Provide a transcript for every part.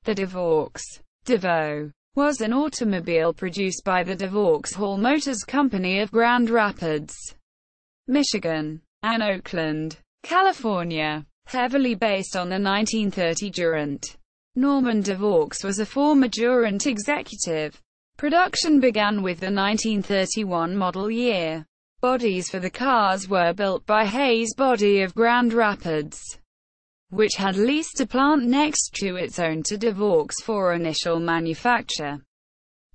The Vaux was an automobile produced by the Vaux-Hall Motors Company of Grand Rapids, Michigan, and Oakland, California, heavily based on the 1930 Durant. Norman Vaux was a former Durant executive. Production began with the 1931 model year. Bodies for the cars were built by Hayes Body of Grand Rapids, which had leased a plant next to its own to Vaux for initial manufacture.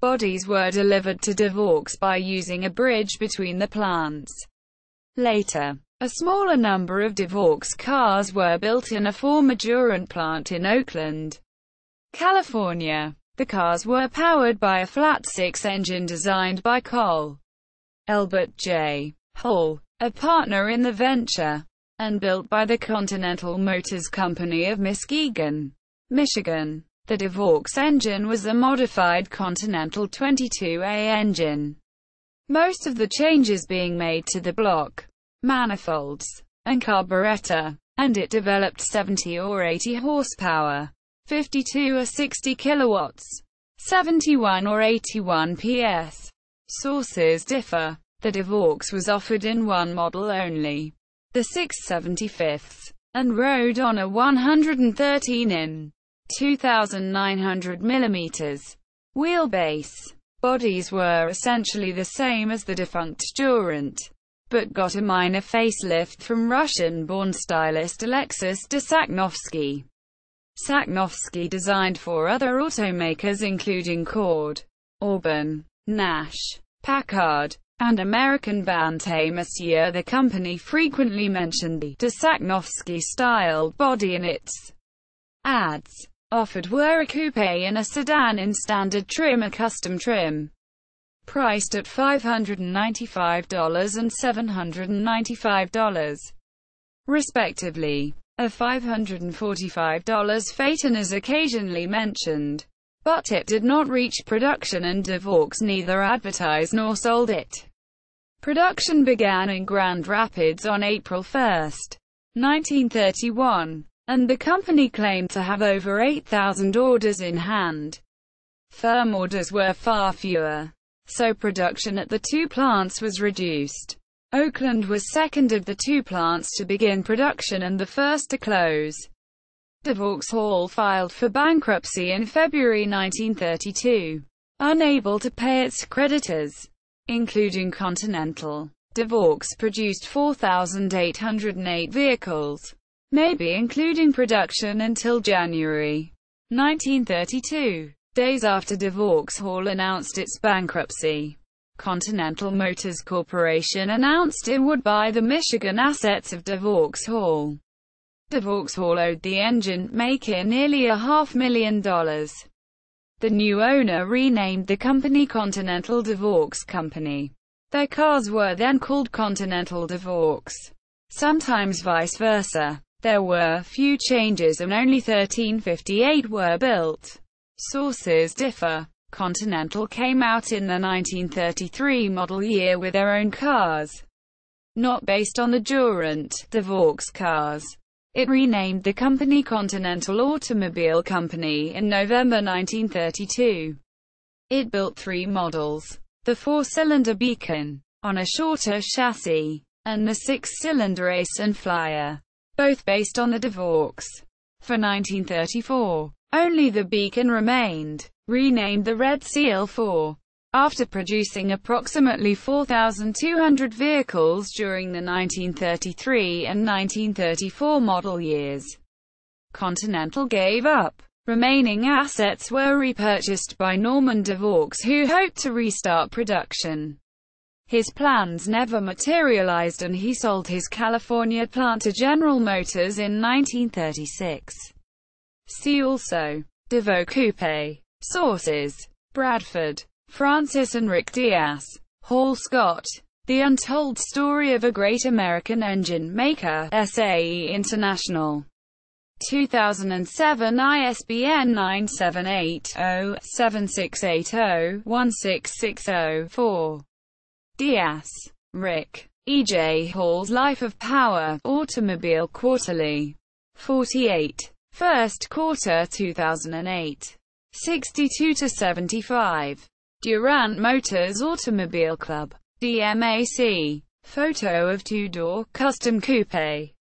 Bodies were delivered to Vaux by using a bridge between the plants. Later, a smaller number of Vaux cars were built in a former Durant plant in Oakland, California. The cars were powered by a flat-six engine designed by Col. Elbert J. Hull, a partner in the venture, and built by the Continental Motors Company of Muskegon, Michigan. The Vaux engine was a modified Continental 22A engine, most of the changes being made to the block, manifolds, and carburetor, and it developed 70 or 80 horsepower, 52 or 60 kilowatts, 71 or 81 PS. Sources differ. The Vaux was offered in one model only, the 675, and rode on a 113 in 2,900 mm wheelbase. Bodies were essentially the same as the defunct Durant, but got a minor facelift from Russian-born stylist Alexis de Sachnovsky. Sachnovsky designed for other automakers including Cord, Auburn, Nash, Packard, and American Bantam. The company frequently mentioned the de Sachnovsky-styled body in its ads. Offered were a coupe and a sedan in standard trim, a custom trim, priced at $595 and $795, respectively. A $545 Phaeton is occasionally mentioned, but it did not reach production and Vaux neither advertised nor sold it. Production began in Grand Rapids on April 1, 1931, and the company claimed to have over 8,000 orders in hand. Firm orders were far fewer, so production at the two plants was reduced. Oakland was second of the two plants to begin production and the first to close. Vaux-Hall filed for bankruptcy in February 1932, unable to pay its creditors, including Continental. Vaux produced 4,808 vehicles, maybe including production until January 1932, days after Vaux-Hall announced its bankruptcy. Continental Motors Corporation announced it would buy the Michigan assets of Vaux-Hall. Vaux-Hall owed the engine maker nearly $500,000. The new owner renamed the company Continental Vaux Company. Their cars were then called Continental Vaux, sometimes vice versa. There were few changes and only 1358 were built. Sources differ. Continental came out in the 1933 model year with their own cars, not based on the Durant, Vaux cars. It renamed the company Continental Automobile Company in November 1932. It built three models: the four-cylinder Beacon, on a shorter chassis, and the six-cylinder Ace and Flyer, both based on the Vaux. For 1934, only the Beacon remained, renamed the Red Seal 4, after producing approximately 4,200 vehicles during the 1933 and 1934 model years. Continental gave up. Remaining assets were repurchased by Norman Vaux, who hoped to restart production. His plans never materialized and he sold his California plant to General Motors in 1936. See also: Vaux Coupe. Sources: Bradford, Francis and Rick Diaz. Hall Scott. The Untold Story of a Great American Engine Maker, SAE International. 2007, ISBN 978-0-7680-1660-4. Diaz, Rick. E.J. Hall's Life of Power, Automobile Quarterly. 48. First quarter 2008. 62-75. Durant Motors Automobile Club. DMAC. Photo of two-door, custom coupe.